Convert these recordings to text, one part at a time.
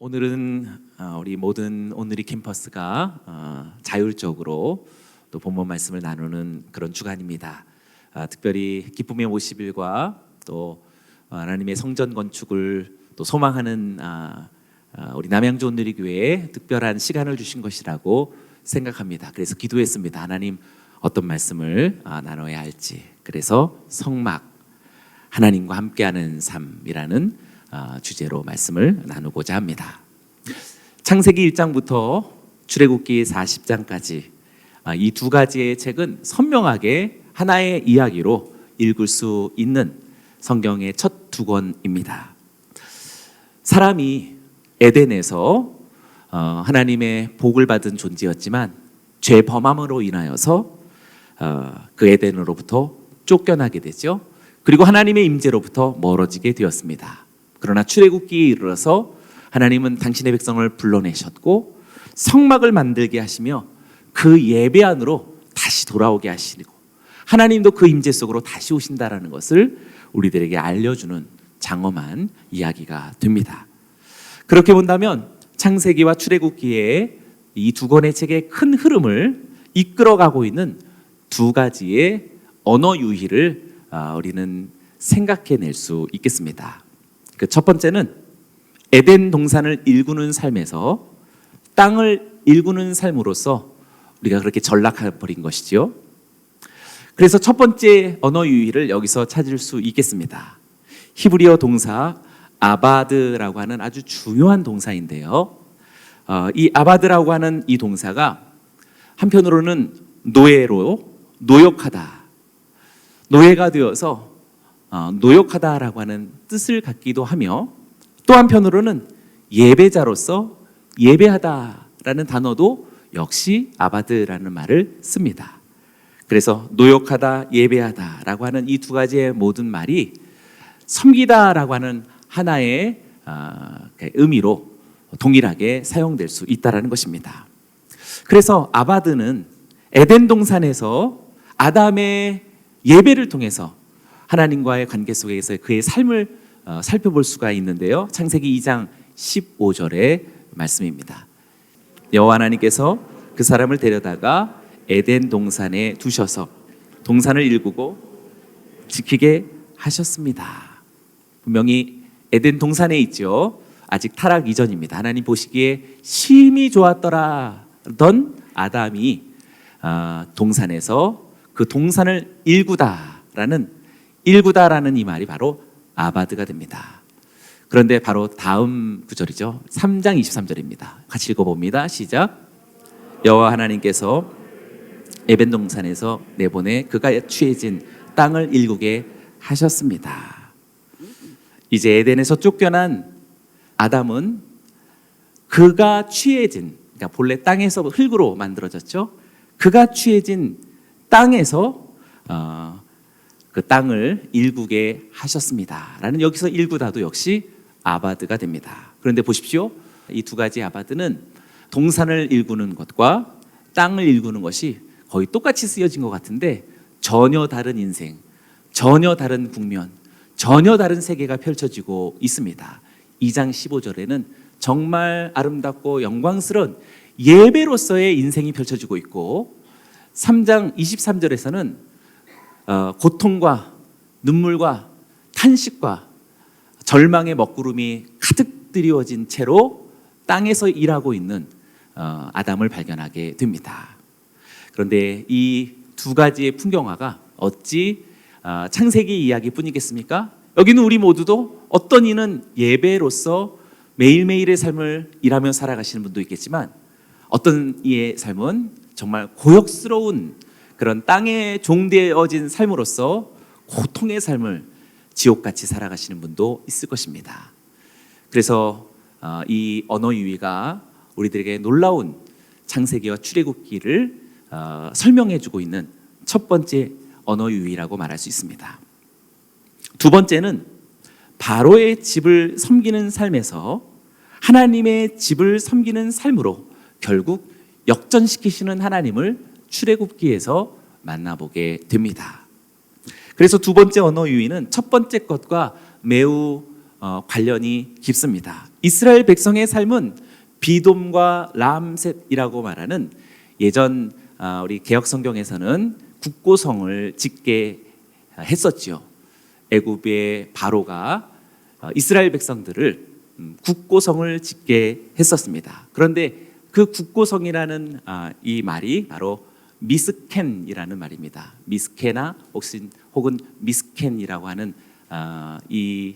오늘은 우리 모든 오늘이 캠퍼스가 자율적으로 또 본문 말씀을 나누는 그런 주간입니다. 특별히 기쁨의 50일과 또 하나님의 성전 건축을 또 소망하는 우리 남양주 오늘이 교회에 특별한 시간을 주신 것이라고 생각합니다. 그래서 기도했습니다. 하나님 어떤 말씀을 나눠야 할지. 그래서 성막, 하나님과 함께하는 삶이라는 주제로 말씀을 나누고자 합니다. 창세기 1장부터 출애굽기 40장까지 이 두 가지의 책은 선명하게 하나의 이야기로 읽을 수 있는 성경의 첫 두 권입니다. 사람이 에덴에서 하나님의 복을 받은 존재였지만 죄 범함으로 인하여서 그 에덴으로부터 쫓겨나게 되죠. 그리고 하나님의 임재로부터 멀어지게 되었습니다. 그러나 출애굽기에 이르러서 하나님은 당신의 백성을 불러내셨고 성막을 만들게 하시며 그 예배 안으로 다시 돌아오게 하시고 하나님도 그 임재 속으로 다시 오신다라는 것을 우리들에게 알려주는 장엄한 이야기가 됩니다. 그렇게 본다면 창세기와 출애굽기의 이 두 권의 책의 큰 흐름을 이끌어가고 있는 두 가지의 언어 유희를 우리는 생각해낼 수 있겠습니다. 그 첫 번째는 에덴 동산을 일구는 삶에서 땅을 일구는 삶으로서 우리가 그렇게 전락해버린 것이지요. 그래서 첫 번째 언어 유희를 여기서 찾을 수 있겠습니다. 히브리어 동사 아바드라고 하는 아주 중요한 동사인데요. 이 아바드라고 하는 이 동사가 한편으로는 노예로 노역하다, 노예가 되어서 노역하다라고 하는 뜻을 갖기도 하며 또 한편으로는 예배자로서 예배하다라는 단어도 역시 아바드라는 말을 씁니다. 그래서 노역하다, 예배하다라고 하는 이 두 가지의 모든 말이 섬기다라고 하는 하나의 의미로 동일하게 사용될 수 있다는 것입니다. 그래서 아바드는 에덴 동산에서 아담의 예배를 통해서 하나님과의 관계 속에서 그의 삶을 살펴볼 수가 있는데요. 창세기 2장 15절의 말씀입니다. 여호와 하나님께서 그 사람을 데려다가 에덴 동산에 두셔서 동산을 일구고 지키게 하셨습니다. 분명히 에덴 동산에 있죠. 아직 타락 이전입니다. 하나님 보시기에 심히 좋았더라던 아담이 동산에서 그 동산을 일구다라는 이 말이 바로 아바드가 됩니다. 그런데 바로 다음 구절이죠. 3장 23절입니다. 같이 읽어봅니다. 시작. 여호와 하나님께서 에덴 동산에서 내보내 그가 취해진 땅을 일구게 하셨습니다. 이제 에덴에서 쫓겨난 아담은 그가 취해진, 그러니까 본래 땅에서 흙으로 만들어졌죠. 그가 취해진 땅에서 그 땅을 일구게 하셨습니다. 라는 여기서 일구다도 역시 아바드가 됩니다. 그런데 보십시오. 이 두 가지 아바드는 동산을 일구는 것과 땅을 일구는 것이 거의 똑같이 쓰여진 것 같은데 전혀 다른 인생, 전혀 다른 국면, 전혀 다른 세계가 펼쳐지고 있습니다. 2장 15절에는 정말 아름답고 영광스러운 예배로서의 인생이 펼쳐지고 있고 3장 23절에서는 고통과 눈물과 탄식과 절망의 먹구름이 가득 드리워진 채로 땅에서 일하고 있는 아담을 발견하게 됩니다. 그런데 이 두 가지의 풍경화가 어찌 창세기 이야기뿐이겠습니까? 여기는 우리 모두도 어떤 이는 예배로서 매일매일의 삶을 일하며 살아가시는 분도 있겠지만 어떤 이의 삶은 정말 고역스러운 그런 땅에 종되어진 삶으로서 고통의 삶을 지옥같이 살아가시는 분도 있을 것입니다. 그래서 이 언어 유희가 우리들에게 놀라운 창세기와 출애굽기를 설명해주고 있는 첫 번째 언어 유희라고 말할 수 있습니다. 두 번째는 바로의 집을 섬기는 삶에서 하나님의 집을 섬기는 삶으로 결국 역전시키시는 하나님을 출애굽기에서 만나보게 됩니다. 그래서 두 번째 언어 유희는 첫 번째 것과 매우 관련이 깊습니다. 이스라엘 백성의 삶은 비돔과 람셋이라고 말하는 예전 우리 개역 성경에서는 국고성을 짓게 했었지요. 애굽의 바로가 이스라엘 백성들을 국고성을 짓게 했었습니다. 그런데 그 국고성이라는 이 말이 바로 미스켄이라는 말입니다. 미스케나 혹은 미스켄이라고 하는 이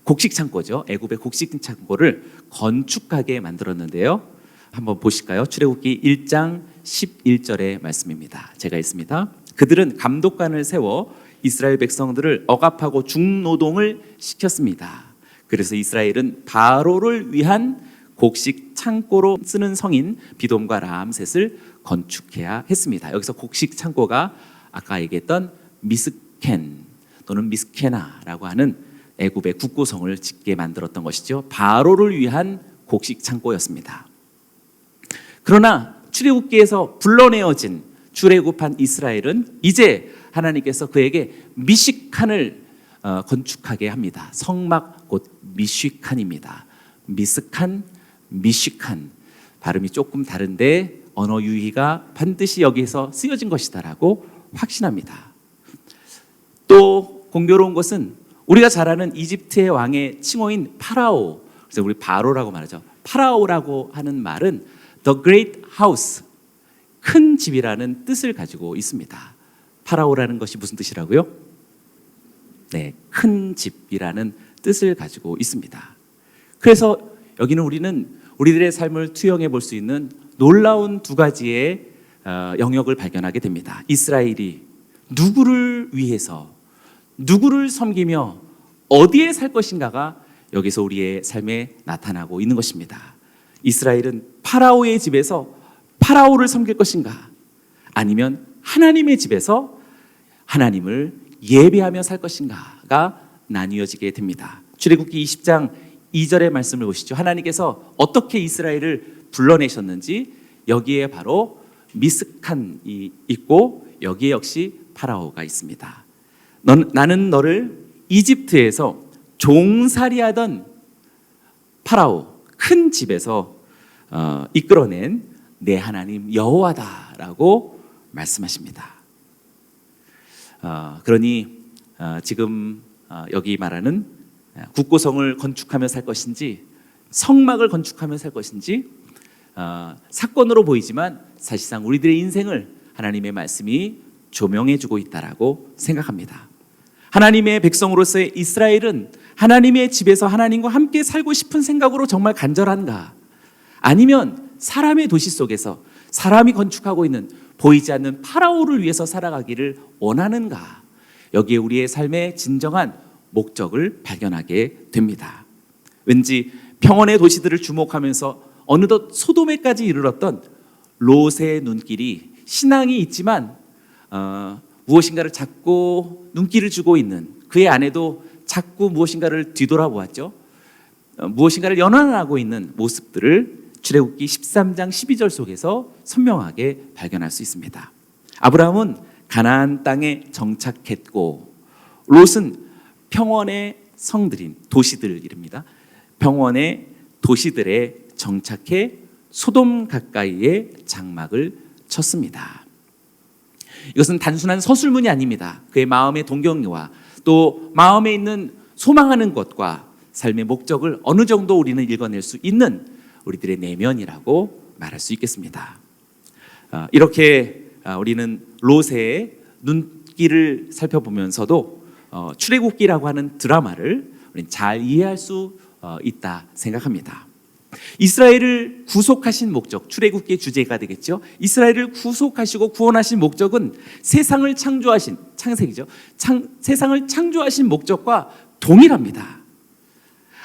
곡식 창고죠. 애굽의 곡식 창고를 건축하게 만들었는데요. 한번 보실까요? 출애굽기 1장 11절의 말씀입니다. 제가 읽습니다. 그들은 감독관을 세워 이스라엘 백성들을 억압하고 중노동을 시켰습니다. 그래서 이스라엘은 바로를 위한 곡식 창고로 쓰는 성인 비돔과 람셋을 건축해야 했습니다. 여기서 곡식 창고가 아까 얘기했던 미스켄 또는 미스케나라고 하는 애굽의 국고성을 짓게 만들었던 것이죠. 바로를 위한 곡식 창고였습니다. 그러나 출애굽기에서 불러내어진 출애굽한 이스라엘은 이제 하나님께서 그에게 미식칸을 건축하게 합니다. 성막 곧 미쉬칸입니다. 미스칸, 미쉬칸 발음이 조금 다른데 언어 유희가 반드시 여기에서 쓰여진 것이다라고 확신합니다. 또 공교로운 것은 우리가 잘 아는 이집트의 왕의 칭호인 파라오, 그래서 우리 바로라고 말하죠. 파라오라고 하는 말은 The Great House, 큰 집이라는 뜻을 가지고 있습니다. 파라오라는 것이 무슨 뜻이라고요? 네, 큰 집이라는 뜻을 가지고 있습니다. 그래서 여기는 우리는 우리들의 삶을 투영해 볼 수 있는 놀라운 두 가지의 영역을 발견하게 됩니다. 이스라엘이 누구를 위해서, 누구를 섬기며 어디에 살 것인가가 여기서 우리의 삶에 나타나고 있는 것입니다. 이스라엘은 파라오의 집에서 파라오를 섬길 것인가, 아니면 하나님의 집에서 하나님을 예배하며 살 것인가가 나뉘어지게 됩니다. 출애굽기 20장 2절의 말씀을 보시죠. 하나님께서 어떻게 이스라엘을 불러내셨는지 여기에 바로 미스칸이 있고 여기에 역시 파라오가 있습니다. 나는 너를 이집트에서 종살이하던 파라오, 큰 집에서 이끌어낸 내 하나님 여호와다라고 말씀하십니다. 그러니 지금 여기 말하는 국고성을 건축하며 살 것인지 성막을 건축하며 살 것인지 사건으로 보이지만 사실상 우리들의 인생을 하나님의 말씀이 조명해 주고 있다라고 생각합니다. 하나님의 백성으로서의 이스라엘은 하나님의 집에서 하나님과 함께 살고 싶은 생각으로 정말 간절한가? 아니면 사람의 도시 속에서 사람이 건축하고 있는 보이지 않는 파라오를 위해서 살아가기를 원하는가? 여기에 우리의 삶의 진정한 목적을 발견하게 됩니다. 왠지 평원의 도시들을 주목하면서 어느덧 소돔에까지 이르렀던 롯의 눈길이 신앙이 있지만 무엇인가를 자꾸 눈길을 주고 있는 그의 아내도 자꾸 무엇인가를 뒤돌아보았죠. 무엇인가를 연환하고 있는 모습들을 출애굽기 13장 12절 속에서 선명하게 발견할 수 있습니다. 아브라함은 가나안 땅에 정착했고 롯은 평원의 성들인 도시들 이릅니다. 평원의 도시들에 정착해 소돔 가까이에 장막을 쳤습니다. 이것은 단순한 서술문이 아닙니다. 그의 마음의 동경과 또 마음에 있는 소망하는 것과 삶의 목적을 어느 정도 우리는 읽어낼 수 있는 우리들의 내면이라고 말할 수 있겠습니다. 이렇게 우리는 롯의 눈길을 살펴보면서도 출애굽기라고 하는 드라마를 우리는 잘 이해할 수 있다 생각합니다. 이스라엘을 구속하신 목적, 출애굽기의 주제가 되겠죠. 이스라엘을 구속하시고 구원하신 목적은 세상을 창조하신 창세기죠. 세상을 창조하신 목적과 동일합니다.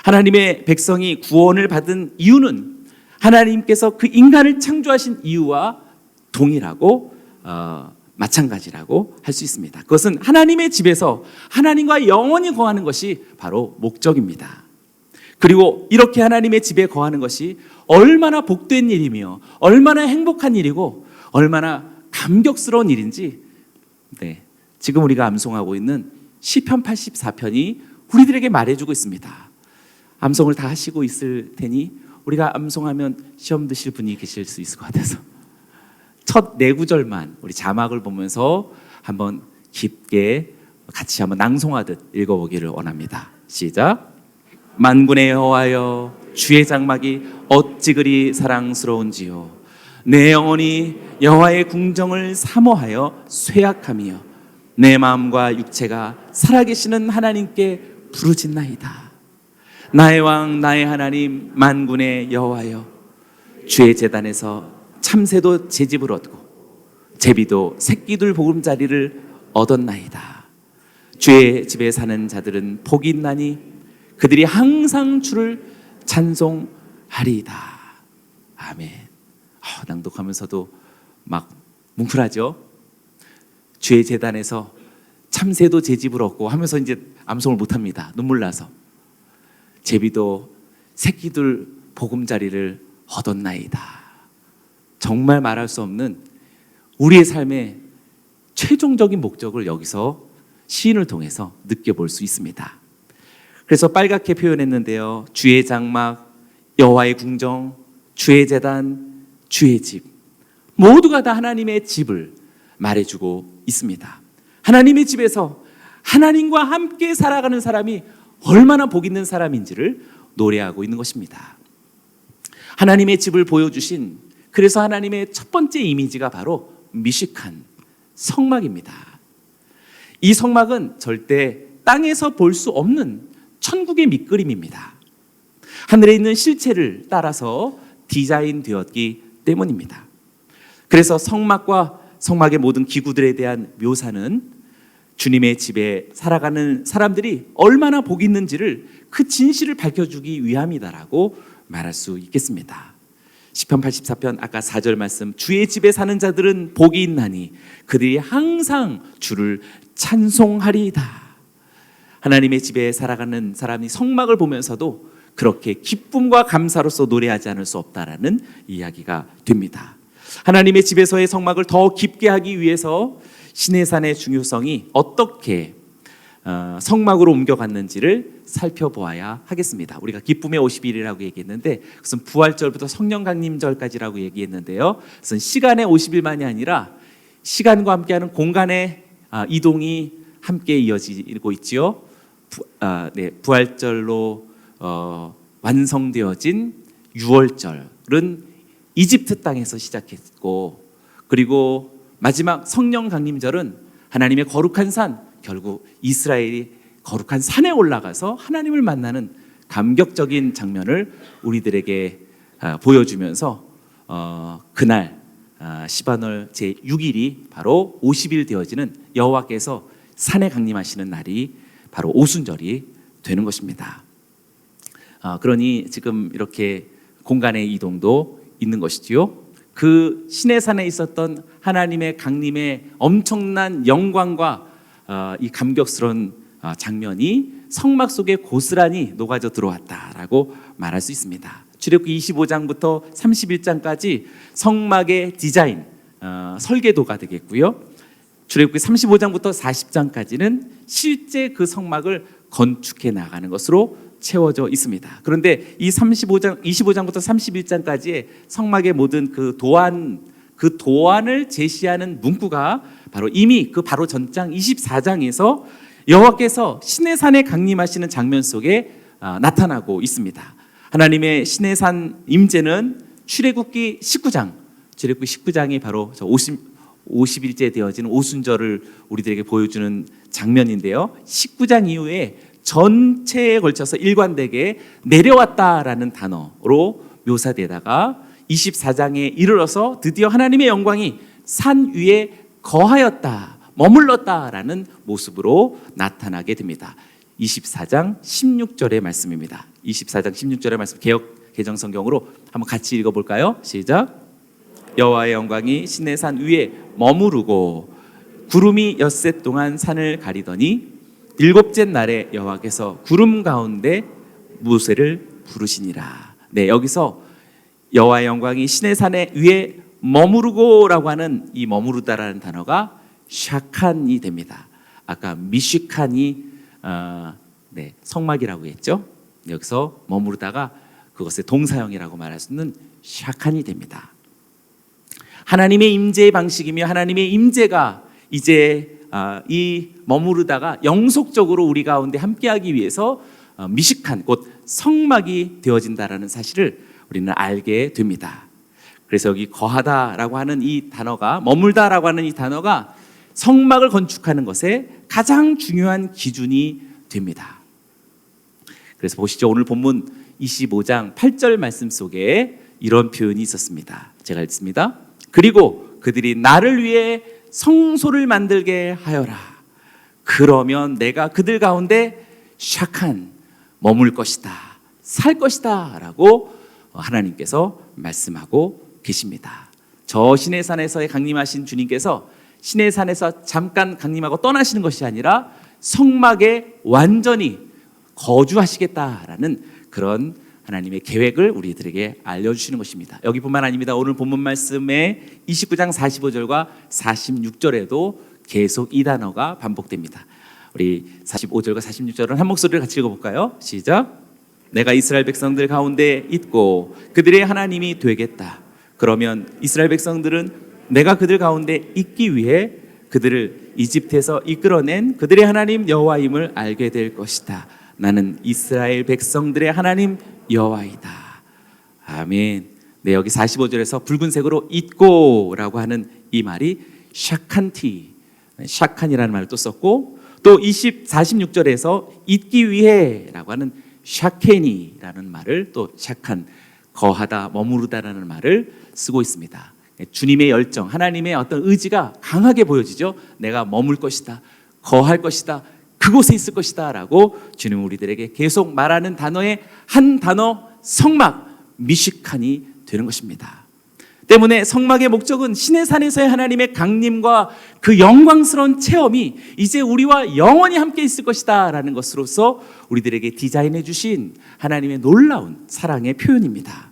하나님의 백성이 구원을 받은 이유는 하나님께서 그 인간을 창조하신 이유와 동일하고 마찬가지라고 할 수 있습니다. 그것은 하나님의 집에서 하나님과 영원히 거하는 것이 바로 목적입니다. 그리고 이렇게 하나님의 집에 거하는 것이 얼마나 복된 일이며 얼마나 행복한 일이고 얼마나 감격스러운 일인지 지금 우리가 암송하고 있는 시편 84편이 우리들에게 말해주고 있습니다. 암송을 다 하시고 있을 테니 우리가 암송하면 시험 드실 분이 계실 수 있을 것 같아서 첫 네 구절만 우리 자막을 보면서 한번 깊게 같이 한번 낭송하듯 읽어보기를 원합니다. 시작. 만군의 여호와여, 주의 장막이 어찌 그리 사랑스러운지요. 내 영혼이 여호와의 궁정을 사모하여 쇠약하며 내 마음과 육체가 살아계시는 하나님께 부르짖나이다. 나의 왕 나의 하나님 만군의 여호와여, 주의 제단에서 참새도 제집을 얻고 제비도 새끼들 보금자리를 얻었나이다. 주의 집에 사는 자들은 복이 있나니 그들이 항상 주를 찬송하리이다. 아멘. 낭독하면서도 막 뭉클하죠. 주의 제단에서 참새도 제집을 얻고 하면서 이제 암송을 못합니다. 눈물 나서. 제비도 새끼들 보금자리를 얻었나이다. 정말 말할 수 없는 우리의 삶의 최종적인 목적을 여기서 시인을 통해서 느껴볼 수 있습니다. 그래서 빨갛게 표현했는데요. 주의 장막, 여호와의 궁정, 주의 제단, 주의 집, 모두가 다 하나님의 집을 말해주고 있습니다. 하나님의 집에서 하나님과 함께 살아가는 사람이 얼마나 복 있는 사람인지를 노래하고 있는 것입니다. 하나님의 집을 보여주신, 그래서 하나님의 첫 번째 이미지가 바로 미식한 성막입니다. 이 성막은 절대 땅에서 볼 수 없는 천국의 밑그림입니다. 하늘에 있는 실체를 따라서 디자인되었기 때문입니다. 그래서 성막과 성막의 모든 기구들에 대한 묘사는 주님의 집에 살아가는 사람들이 얼마나 복이 있는지를 그 진실을 밝혀주기 위함이다라고 말할 수 있겠습니다. 시편 84편 아까 4절 말씀, 주의 집에 사는 자들은 복이 있나니 그들이 항상 주를 찬송하리이다. 하나님의 집에 살아가는 사람이 성막을 보면서도 그렇게 기쁨과 감사로서 노래하지 않을 수 없다라는 이야기가 됩니다. 하나님의 집에서의 성막을 더 깊게 하기 위해서 시내산의 중요성이 어떻게 성막으로 옮겨갔는지를 살펴보아야 하겠습니다. 우리가 기쁨의 50일이라고 얘기했는데 그것은 부활절부터 성령 강림절까지라고 얘기했는데요. 그것은 시간의 50일만이 아니라 시간과 함께하는 공간의 이동이 함께 이어지고 있지요. 부활절로 완성되어진 유월절은 이집트 땅에서 시작했고, 그리고 마지막 성령 강림절은 하나님의 거룩한 산, 결국 이스라엘이 거룩한 산에 올라가서 하나님을 만나는 감격적인 장면을 우리들에게 보여주면서 그날 시바널 제6일이 바로 50일 되어지는 여호와께서 산에 강림하시는 날이 바로 오순절이 되는 것입니다. 그러니 지금 이렇게 공간의 이동도 있는 것이지요. 그 시내산에 있었던 하나님의 강림의 엄청난 영광과 이 감격스러운 장면이 성막 속에 고스란히 녹아져 들어왔다라고 말할 수 있습니다. 출애굽기 25장부터 31장까지 성막의 디자인, 설계도가 되겠고요. 출애굽기 35장부터 40장까지는 실제 그 성막을 건축해 나가는 것으로 채워져 있습니다. 그런데 이 25장부터 31장까지의 성막의 모든 그 도안을 제시하는 문구가 바로 이미 그 바로 전장 24장에서 여호와께서 시내산에 강림하시는 장면 속에 나타나고 있습니다. 하나님의 시내산 임재는 출애굽기 19장이 바로 50일째 되어지는 오순절을 우리들에게 보여주는 장면인데요. 19장 이후에 전체에 걸쳐서 일관되게 내려왔다라는 단어로 묘사되다가 24장에 이르러서 드디어 하나님의 영광이 산 위에 거하였다, 머물렀다라는 모습으로 나타나게 됩니다. 24장 16절의 말씀입니다. 24장 16절의 말씀 개역 개정 성경으로 한번 같이 읽어볼까요? 시작. 여호와의 영광이 시내산 위에 머무르고 구름이 엿새 동안 산을 가리더니 일곱째 날에 여호와께서 구름 가운데 모세를 부르시니라. 네, 여기서 여호와의 영광이 시내산에 위에 머무르고라고 하는 이 머무르다라는 단어가 샤칸이 됩니다. 아까 미시칸이 네, 성막이라고 했죠. 여기서 머무르다가 그것의 동사형이라고 말할 수 있는 샤칸이 됩니다. 하나님의 임재의 방식이며 하나님의 임재가 이제 이 머무르다가 영속적으로 우리 가운데 함께하기 위해서 미식한 곧 성막이 되어진다라는 사실을 우리는 알게 됩니다. 그래서 여기 거하다라고 하는 이 단어가, 머물다라고 하는 이 단어가 성막을 건축하는 것에 가장 중요한 기준이 됩니다. 그래서 보시죠. 오늘 본문 25장 8절 말씀 속에 이런 표현이 있었습니다. 제가 읽습니다. 그리고 그들이 나를 위해 성소를 만들게 하여라. 그러면 내가 그들 가운데 샤칸 머물 것이다, 살 것이다 라고 하나님께서 말씀하고 계십니다. 저 시내산에서의 강림하신 주님께서 시내산에서 잠깐 강림하고 떠나시는 것이 아니라 성막에 완전히 거주하시겠다라는 그런 하나님의 계획을 우리들에게 알려주시는 것입니다. 여기뿐만 아닙니다. 오늘 본문 말씀에 29장 45절과 46절에도 계속 이 단어가 반복됩니다. 우리 45절과 46절은 한 목소리를 같이 읽어볼까요? 시작. 내가 이스라엘 백성들 가운데 있고 그들의 하나님이 되겠다. 그러면 이스라엘 백성들은 내가 그들 가운데 있기 위해 그들을 이집트에서 이끌어낸 그들의 하나님 여호와임을 알게 될 것이다. 나는 이스라엘 백성들의 하나님 여호와이다. 아멘. 네, 여기 45절에서 붉은색으로 있고라고 하는 이 말이 샤칸티, 샤칸이라는 말을 또 썼고, 또 46절에서 있기 위해라고 하는 샤케니라는 말을 또 샤칸, 거하다, 머무르다라는 말을 쓰고 있습니다. 주님의 열정, 하나님의 어떤 의지가 강하게 보여지죠. 내가 머물 것이다, 거할 것이다, 그곳에 있을 것이다 라고 주님은 우리들에게 계속 말하는 단어의 한 단어, 성막, 미시칸이 되는 것입니다. 때문에 성막의 목적은 시내산에서의 하나님의 강림과 그 영광스러운 체험이 이제 우리와 영원히 함께 있을 것이다 라는 것으로서 우리들에게 디자인해 주신 하나님의 놀라운 사랑의 표현입니다.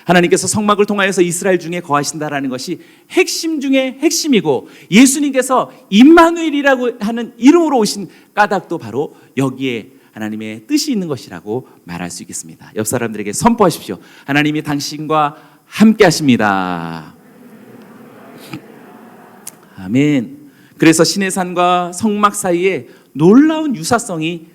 하나님께서 성막을 통하여서 이스라엘 중에 거하신다라는 것이 핵심 중에 핵심이고, 예수님께서 임마누엘이라고 하는 이름으로 오신 까닭도 바로 여기에 하나님의 뜻이 있는 것이라고 말할 수 있겠습니다. 옆 사람들에게 선포하십시오. 하나님이 당신과 함께 하십니다. 아멘. 그래서 시내산과 성막 사이에 놀라운 유사성이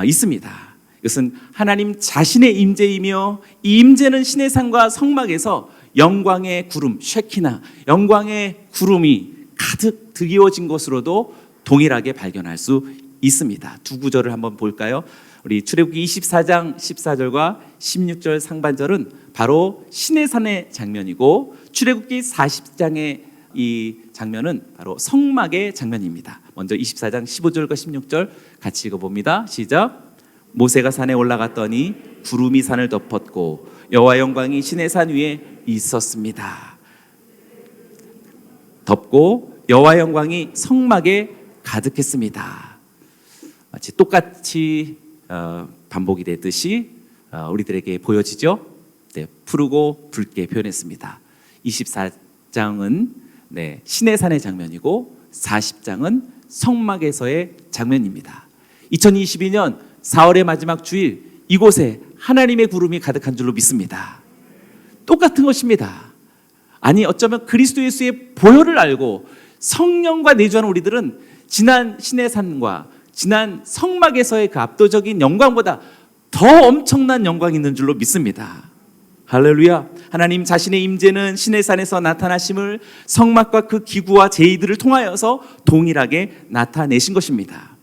있습니다. 이것은 하나님 자신의 임재이며, 이 임재는 시내산과 성막에서 영광의 구름, 쉐키나, 영광의 구름이 가득 드리워진 것으로도 동일하게 발견할 수 있습니다. 두 구절을 한번 볼까요? 우리 출애굽기 24장 14절과 16절 상반절은 바로 시내산의 장면이고, 출애굽기 40장의 이 장면은 바로 성막의 장면입니다. 먼저 24장 15절과 16절 같이 읽어봅니다. 시작. 모세가 산에 올라갔더니 구름이 산을 덮었고 여호와 영광이 시내산 위에 있었습니다. 덮고 여호와 영광이 성막에 가득했습니다. 마치 똑같이 반복이 되듯이 우리들에게 보여지죠. 네, 푸르고 붉게 표현했습니다. 24장은 시내산의 장면이고 40장은 성막에서의 장면입니다. 2022년 4월의 마지막 주일, 이곳에 하나님의 구름이 가득한 줄로 믿습니다. 똑같은 것입니다. 아니, 어쩌면 그리스도 예수의 보혈을 알고 성령과 내주하는 우리들은 지난 시내산과 지난 성막에서의 그 압도적인 영광보다 더 엄청난 영광이 있는 줄로 믿습니다. 할렐루야. 하나님 자신의 임재는 시내산에서 나타나심을 성막과 그 기구와 제의들을 통하여서 동일하게 나타내신 것입니다.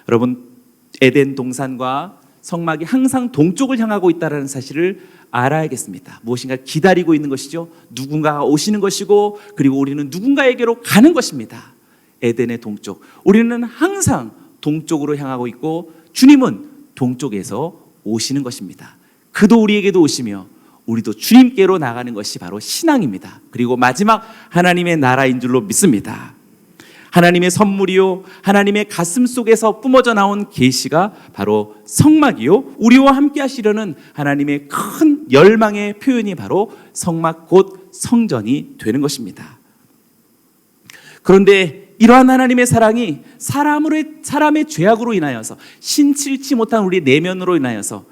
여러분, 에덴 동산과 성막이 항상 동쪽을 향하고 있다는 사실을 알아야겠습니다. 무엇인가 기다리고 있는 것이죠. 누군가가 오시는 것이고, 그리고 우리는 누군가에게로 가는 것입니다. 에덴의 동쪽, 우리는 항상 동쪽으로 향하고 있고, 주님은 동쪽에서 오시는 것입니다. 그도 우리에게도 오시며 우리도 주님께로 나가는 것이 바로 신앙입니다. 그리고 마지막 하나님의 나라인 줄로 믿습니다. 하나님의 선물이요, 하나님의 가슴 속에서 뿜어져 나온 계시가 바로 성막이요, 우리와 함께 하시려는 하나님의 큰 열망의 표현이 바로 성막 곧 성전이 되는 것입니다. 그런데 이러한 하나님의 사랑이 사람의 죄악으로 인하여서 신칠치 못한 우리 내면으로 인하여서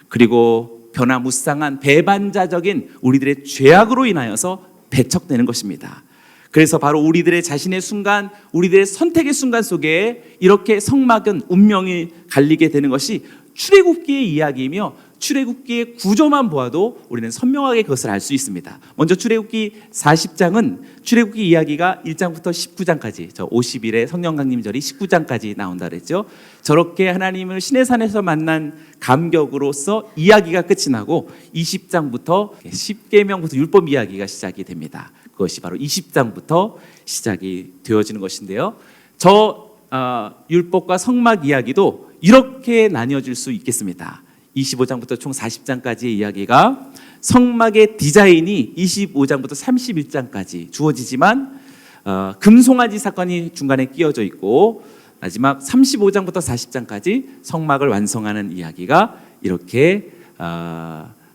그리고 변화무쌍한 배반자적인 우리들의 죄악으로 인하여서 배척되는 것입니다. 그래서 바로 우리들의 자신의 순간, 우리들의 선택의 순간 속에 이렇게 성막은 운명이 갈리게 되는 것이 출애굽기의 이야기이며 출애굽기의 구조만 보아도 우리는 선명하게 그것을 알 수 있습니다. 먼저 출애굽기 40장은 출애굽기 이야기가 1장부터 19장까지, 저 50일의 성령 강림절이 19장까지 나온다 그랬죠. 저렇게 하나님을 시내산에서 만난 감격으로서 이야기가 끝이 나고 20장부터 10계명부터 율법 이야기가 시작이 됩니다. 그것이 바로 20장부터 시작이 되어지는 것인데요. 율법과 성막 이야기도 이렇게 나뉘어질 수 있겠습니다. 25장부터 총 40장까지의 이야기가 성막의 디자인이 25장부터 31장까지 주어지지만 금송아지 사건이 중간에 끼어져 있고 마지막 35장부터 40장까지 성막을 완성하는 이야기가 이렇게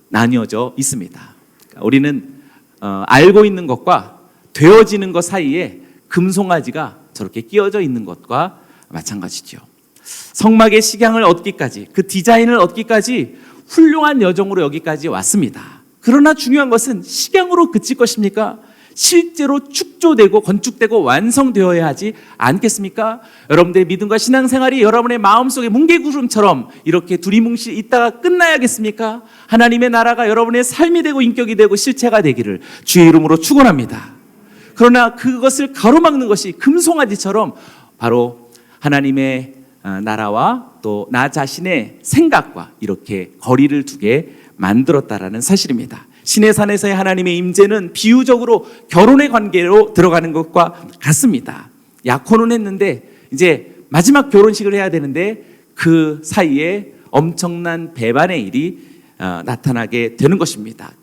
나뉘어져 있습니다. 우리는 알고 있는 것과 되어지는 것 사이에 금송아지가 저렇게 끼어져 있는 것과 마찬가지죠. 성막의 식양을 얻기까지, 그 디자인을 얻기까지 훌륭한 여정으로 여기까지 왔습니다. 그러나 중요한 것은 식양으로 그칠 것입니까? 실제로 축조되고 건축되고 완성되어야 하지 않겠습니까? 여러분들의 믿음과 신앙생활이 여러분의 마음속에 뭉게구름처럼 이렇게 두리뭉실 있다가 끝나야겠습니까? 하나님의 나라가 여러분의 삶이 되고 인격이 되고 실체가 되기를 주의 이름으로 축원합니다. 그러나 그것을 가로막는 것이 금송아지처럼 바로 하나님의 나라와 또 나 자신의 생각과 이렇게 거리를 두게 만들었다라는 사실입니다. 시내산에서의 하나님의 임재는 비유적으로 결혼의 관계로 들어가는 것과 같습니다. 약혼은 했는데 이제 마지막 결혼식을 해야 되는데 그 사이에 엄청난 배반의 일이 나타나게 되는 것입니다.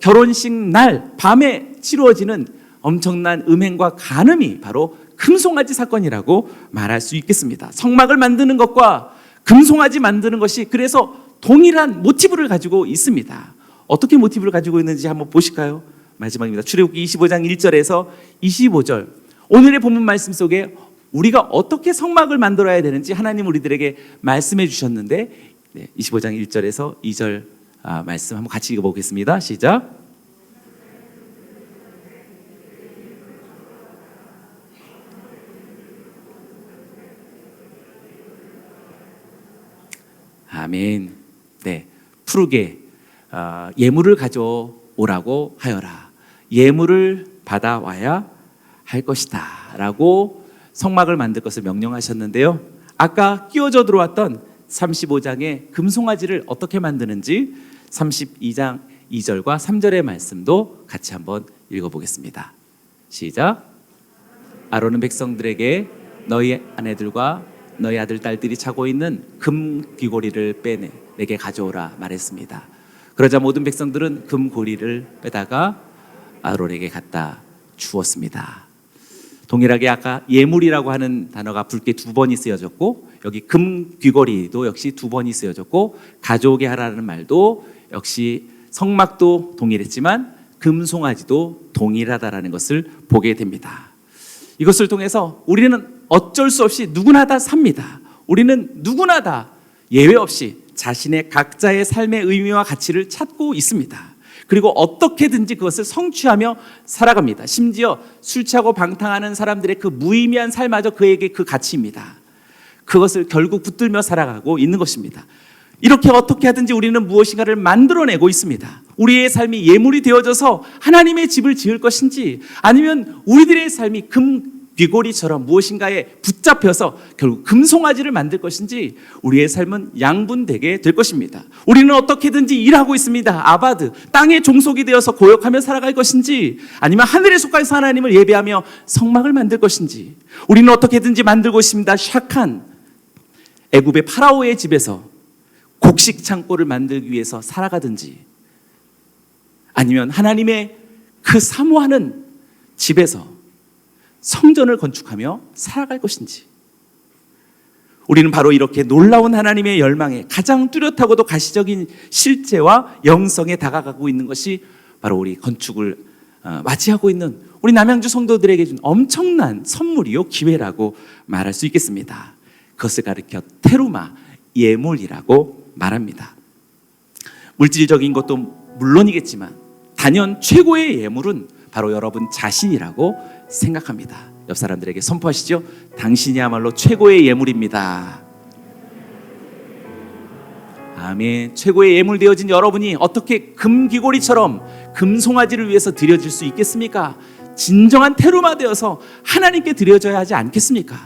결혼식 날 밤에 치루어지는 엄청난 음행과 간음이 바로 금송아지 사건이라고 말할 수 있겠습니다. 성막을 만드는 것과 금송아지 만드는 것이 그래서 동일한 모티브를 가지고 있습니다. 어떻게 모티브를 가지고 있는지 한번 보실까요? 마지막입니다. 출애굽기 25장 1절에서 25절. 오늘의 본문 말씀 속에 우리가 어떻게 성막을 만들어야 되는지 하나님 우리들에게 말씀해 주셨는데 25장 1절에서 2절 말씀 한번 같이 읽어보겠습니다. 시작. 아멘. 네, 푸르게 예물을 가져오라고 하여라. 예물을 받아와야 할 것이다 라고 성막을 만들 것을 명령하셨는데요. 아까 끼워져 들어왔던 35장의 금송아지를 어떻게 만드는지 32장 2절과 3절의 말씀도 같이 한번 읽어보겠습니다. 시작. 아론은 백성들에게 너희 아내들과 너희 아들 딸들이 차고 있는 금 귀고리를 빼내 내게 가져오라 말했습니다. 그러자 모든 백성들은 금 고리를 빼다가 아론에게 갖다 주었습니다. 동일하게 아까 예물이라고 하는 단어가 붉게 2번이 쓰여졌고 여기 금 귀걸이도 역시 2번이 쓰여졌고 가져오게 하라는 말도 역시 성막도 동일했지만 금송아지도 동일하다라는 것을 보게 됩니다. 이것을 통해서 우리는 어쩔 수 없이 누구나 다 삽니다. 우리는 누구나 다 예외 없이 자신의 각자의 삶의 의미와 가치를 찾고 있습니다. 그리고 어떻게든지 그것을 성취하며 살아갑니다. 심지어 술 취하고 방탕하는 사람들의 그 무의미한 삶마저 그에게 그 가치입니다. 그것을 결국 붙들며 살아가고 있는 것입니다. 이렇게 어떻게 하든지 우리는 무엇인가를 만들어내고 있습니다. 우리의 삶이 예물이 되어져서 하나님의 집을 지을 것인지 아니면 우리들의 삶이 금 귀고리처럼 무엇인가에 붙잡혀서 결국 금송아지를 만들 것인지 우리의 삶은 양분되게 될 것입니다. 우리는 어떻게든지 일하고 있습니다. 아바드, 땅의 종속이 되어서 고역하며 살아갈 것인지 아니면 하늘에 속하여서 하나님을 예배하며 성막을 만들 것인지 우리는 어떻게든지 만들고 있습니다. 샤칸, 애굽의 파라오의 집에서 곡식 창고를 만들기 위해서 살아가든지 아니면 하나님의 그 사모하는 집에서 성전을 건축하며 살아갈 것인지 우리는 바로 이렇게 놀라운 하나님의 열망에 가장 뚜렷하고도 가시적인 실제와 영성에 다가가고 있는 것이 바로 우리 건축을 맞이하고 있는 우리 남양주 성도들에게 준 엄청난 선물이요, 기회라고 말할 수 있겠습니다. 그것을 가리켜 테루마, 예물이라고 말합니다. 물질적인 것도 물론이겠지만 단연 최고의 예물은 바로 여러분 자신이라고 생각합니다. 옆 사람들에게 선포하시죠. 당신이야말로 최고의 예물입니다. 아멘. 최고의 예물 되어진 여러분이 어떻게 금귀고리처럼 금송아지를 위해서 드려질 수 있겠습니까? 진정한 테루마 되어서 하나님께 드려져야 하지 않겠습니까?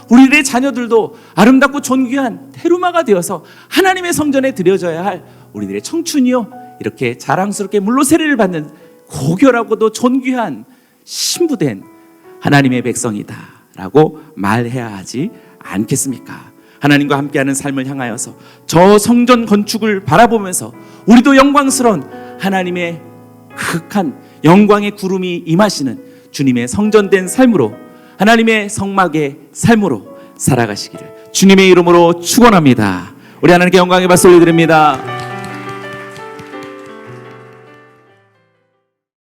우리들의 자녀들도 아름답고 존귀한 테루마가 되어서 하나님의 성전에 드려져야 할 우리들의 청춘이요, 이렇게 자랑스럽게 물로 세례를 받는 고결하고도 존귀한 신부된 하나님의 백성이다 라고 말해야 하지 않겠습니까? 하나님과 함께하는 삶을 향하여서 저 성전 건축을 바라보면서 우리도 영광스러운 하나님의 극한 영광의 구름이 임하시는 주님의 성전된 삶으로, 하나님의 성막의 삶으로 살아가시기를 주님의 이름으로 축원합니다. 우리 하나님께 영광의 박수 올려드립니다.